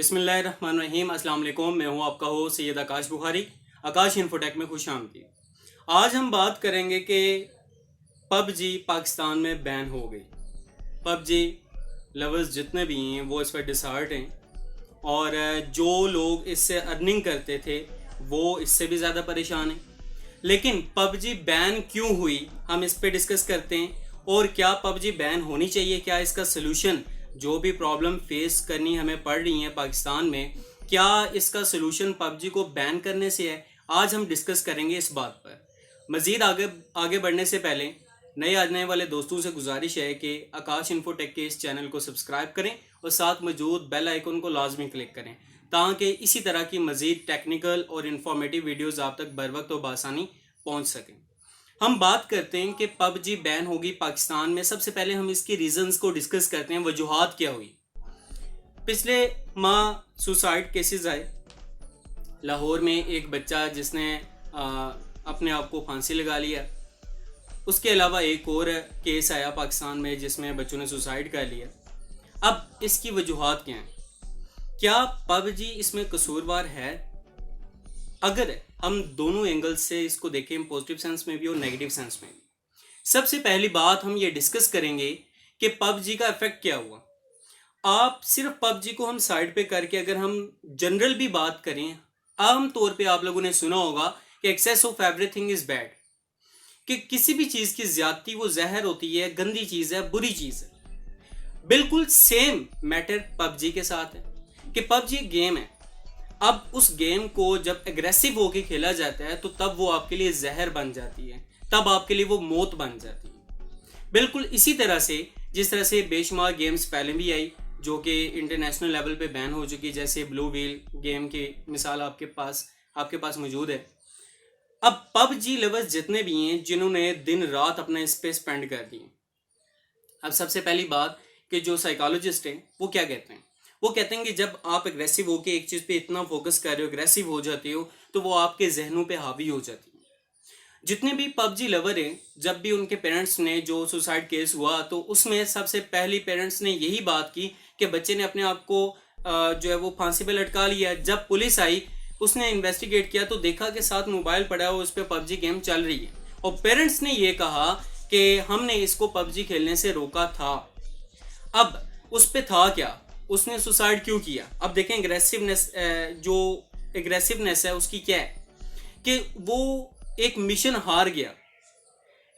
बिस्मिल्लाहिर्रहमानिर्रहीम। अस्सलाम वालेकुम। मैं हूं आपका होस्ट सैयद आकाश बुखारी। आकाश इन्फोटेक में खुश आमदीद। आज हम बात करेंगे कि पबजी पाकिस्तान में बैन हो गई। पबजी लवर्स जितने भी हैं वो इस पर डिसहार्ट हैं और जो लोग इससे अर्निंग करते थे वो इससे भी ज़्यादा परेशान हैं। लेकिन पबजी बैन क्यों हुई, हम इस पे डिस्कस करते हैं। और क्या पबजी बैन होनी चाहिए, क्या इसका सलूशन, जो भी प्रॉब्लम फेस करनी हमें पड़ रही है पाकिस्तान में, क्या इसका सलूशन पबजी को बैन करने से है। आज हम डिस्कस करेंगे इस बात पर। मज़ीद आगे आगे बढ़ने से पहले नए आने वाले दोस्तों से गुजारिश है कि आकाश इन्फोटेक के इस चैनल को सब्सक्राइब करें और साथ मौजूद बेल आइकन को लाजमी क्लिक करें ताकि इसी तरह की मज़ीद टेक्निकल और इन्फॉर्मेटिव वीडियोज़ आप तक बर वक्त और बासानी पहुँच सकें। हम बात करते हैं कि पबजी बैन होगी पाकिस्तान में। सबसे पहले हम इसकी रीजंस को डिस्कस करते हैं, वजूहात क्या हुई। पिछले माह सुसाइड केसेस आए। लाहौर में एक बच्चा जिसने अपने आप को फांसी लगा लिया। उसके अलावा एक और केस आया पाकिस्तान में जिसमें बच्चों ने सुसाइड कर लिया। अब इसकी वजूहात क्या हैं? क्या पबजी इसमें कसूरवार है? अगर हम दोनों एंगल से इसको देखें, पॉजिटिव सेंस में भी और नेगेटिव सेंस में भी, सबसे पहली बात हम ये डिस्कस करेंगे कि पबजी का इफेक्ट क्या हुआ। आप सिर्फ पबजी को हम साइड पे करके अगर हम जनरल भी बात करें, आम तौर पे आप लोगों ने सुना होगा कि excess of everything is bad, कि किसी भी चीज की ज्यादती वो जहर होती है, गंदी चीज है, बुरी चीज है। बिल्कुल सेम मैटर पबजी के साथ है कि पबजी एक गेम है। अब उस गेम को जब एग्रेसिव होके खेला जाता है तो तब वो आपके लिए जहर बन जाती है, तब आपके लिए वो मौत बन जाती है। बिल्कुल इसी तरह से जिस तरह से बेशुमार गेम्स पहले भी आई जो कि इंटरनेशनल लेवल पे बैन हो चुकी, जैसे ब्लू व्हेल गेम की मिसाल आपके पास मौजूद है। अब पबजी लवर्स जितने भी हैं जिन्होंने दिन रात अपना इस पे स्पेंड कर दिए। अब सबसे पहली बात कि जो साइकोलॉजिस्ट हैं वो क्या कहते हैं, वो कहते हैं कि जब आप एग्रेसिव होके एक चीज़ पे इतना फोकस कर रहे हो, एग्रेसिव हो जाते हो, तो वो आपके जहनों पे हावी हो जाती है। जितने भी पबजी लवर हैं, जब भी उनके पेरेंट्स ने जो सुसाइड केस हुआ तो उसमें सबसे पहली पेरेंट्स ने यही बात की कि बच्चे ने अपने आप को जो है वो फांसी पे लटका लिया। जब पुलिस आई, उसने इन्वेस्टिगेट किया तो देखा कि साथ मोबाइल पड़ा है, उस पर पबजी गेम चल रही है। और पेरेंट्स ने ये कहा कि हमने इसको पबजी खेलने से रोका था। अब उस पे था क्या, उसने सुसाइड क्यों किया? अब देखें एग्रेसिवनेस, जो एग्रेसिवनेस है उसकी क्या है कि वो एक मिशन हार गया।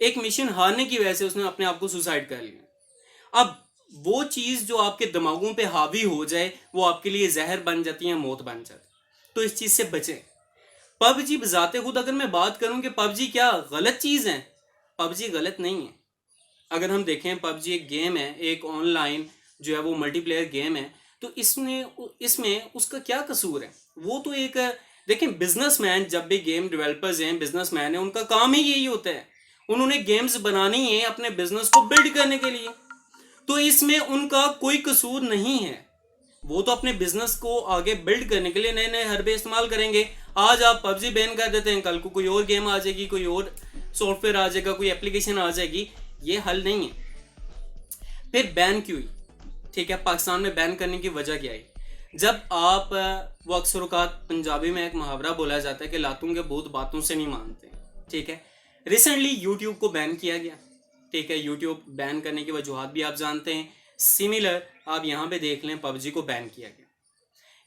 एक मिशन हारने की वजह से उसने अपने आप को सुसाइड कर लिया। अब वो चीज़ जो आपके दिमागों पे हावी हो जाए वो आपके लिए जहर बन जाती है, मौत बन जाती है। तो इस चीज़ से बचें। पबजी बजाते खुद अगर मैं बात करूं कि पबजी क्या गलत चीज़ है, पबजी गलत नहीं है। अगर हम देखें पबजी एक गेम है, एक ऑनलाइन जो है वो मल्टीप्लेयर गेम है, तो इसमें उसका क्या कसूर है? वो तो एक, देखें बिजनेसमैन, जब भी गेम डेवलपर्स हैं, बिजनेसमैन है, उनका काम ही यही होता है। उन्होंने गेम्स बनानी है अपने बिजनेस को बिल्ड करने के लिए, तो इसमें उनका कोई कसूर नहीं है। वो तो अपने बिजनेस को आगे बिल्ड करने के लिए नए नए हरबे इस्तेमाल करेंगे। आज आप पबजी बैन कर देते हैं, कल को कोई और गेम आ जाएगी, कोई और सॉफ्टवेयर आ जाएगा, कोई एप्लीकेशन आ जाएगी। ये हल नहीं है। फिर बैन क्यों हुई? ठीक है, पाकिस्तान में बैन करने की वजह क्या है? जब आप, वो अक्सर औकात पंजाबी में एक मुहावरा बोला जाता है कि लातों के भूत बातों से नहीं मानते। ठीक है, रिसेंटली यूट्यूब को बैन किया गया। ठीक है, यूट्यूब बैन करने की वजूहत भी आप जानते हैं। सिमिलर आप यहाँ पे देख लें, पबजी को बैन किया गया।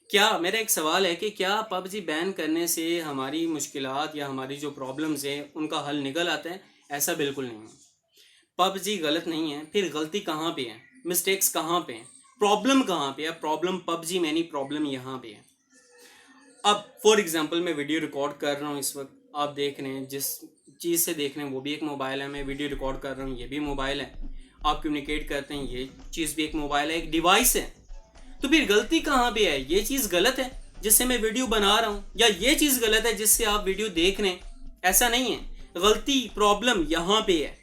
क्या, मेरा एक सवाल है कि क्या पबजी बैन करने से हमारी मुश्किलात या हमारी जो प्रॉब्लम्स हैं उनका हल निकल आता है? ऐसा बिल्कुल नहीं है। पबजी गलत नहीं है। फिर गलती कहाँ पे है, मिस्टेक्स कहाँ पे हैं, प्रॉब्लम कहाँ पे है? प्रॉब्लम पबजी में नहीं, प्रॉब्लम यहाँ पे है। अब फॉर एग्जांपल मैं वीडियो रिकॉर्ड कर रहा हूँ इस वक्त, आप देख रहे हैं, जिस चीज़ से देख रहे हैं वो भी एक मोबाइल है। मैं वीडियो रिकॉर्ड कर रहा हूँ, ये भी मोबाइल है। आप कम्युनिकेट करते हैं, ये चीज़ भी एक मोबाइल है, एक डिवाइस है। तो फिर गलती कहाँ पे है? ये चीज़ गलत है जिससे मैं वीडियो बना रहा हूँ, या ये चीज़ गलत है जिससे आप वीडियो देख रहे हैं? ऐसा नहीं है। गलती, प्रॉब्लम यहाँ पे है।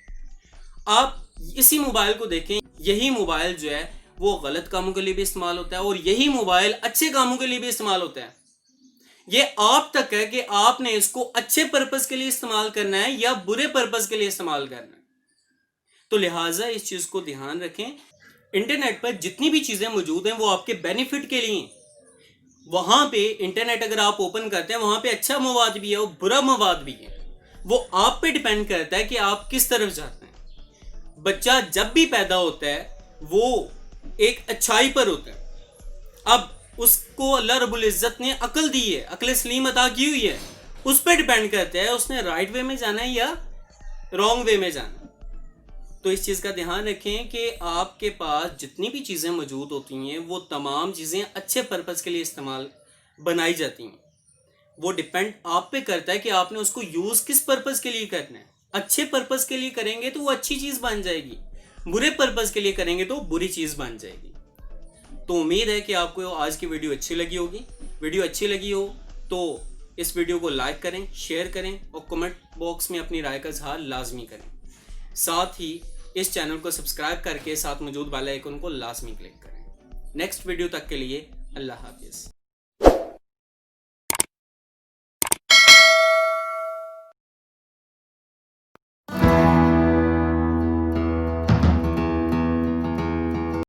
आप इसी मोबाइल को देखें, यही मोबाइल जो है वो गलत कामों के लिए भी इस्तेमाल होता है और यही मोबाइल अच्छे कामों के लिए भी इस्तेमाल होता है। ये आप तक है कि आपने इसको अच्छे पर्पस के लिए इस्तेमाल करना है या बुरे पर्पस के लिए इस्तेमाल करना है। तो लिहाजा इस चीज को ध्यान रखें। इंटरनेट पर जितनी भी चीजें मौजूद हैं वो आपके बेनिफिट के लिए हैं। वहां पे इंटरनेट अगर आप ओपन करते हैं वहां पे अच्छा मवाद भी है और बुरा मवाद भी है। वो आप पे डिपेंड करता है कि आप किस तरफ जाते हैं। बच्चा जब भी पैदा होता है वो एक अच्छाई पर होता है। अब उसको अल्लाह रब्बुल इज्जत ने अकल दी है, अकल सलीम अता की हुई है। उस पर डिपेंड करता है उसने राइट वे में जाना है या रॉन्ग वे में जाना है। तो इस चीज़ का ध्यान रखें कि आपके पास जितनी भी चीज़ें मौजूद होती हैं वो तमाम चीज़ें अच्छे पर्पज़ के लिए इस्तेमाल बनाई जाती हैं। वो डिपेंड आप पे करता है कि आपने उसको यूज़ किस पर्पज़ के लिए करना है। अच्छे पर्पज़ के लिए करेंगे तो वो अच्छी चीज़ बन जाएगी, बुरे पर्पज़ के लिए करेंगे तो बुरी चीज़ बन जाएगी। तो उम्मीद है कि आपको आज की वीडियो अच्छी लगी होगी। वीडियो अच्छी लगी हो तो इस वीडियो को लाइक करें, शेयर करें और कमेंट बॉक्स में अपनी राय का इजहार लाजमी करें। साथ ही इस चैनल को सब्सक्राइब करके साथ मौजूद बेल आइकन को लाजमी क्लिक करें। नेक्स्ट वीडियो तक के लिए अल्लाह हाफिज़।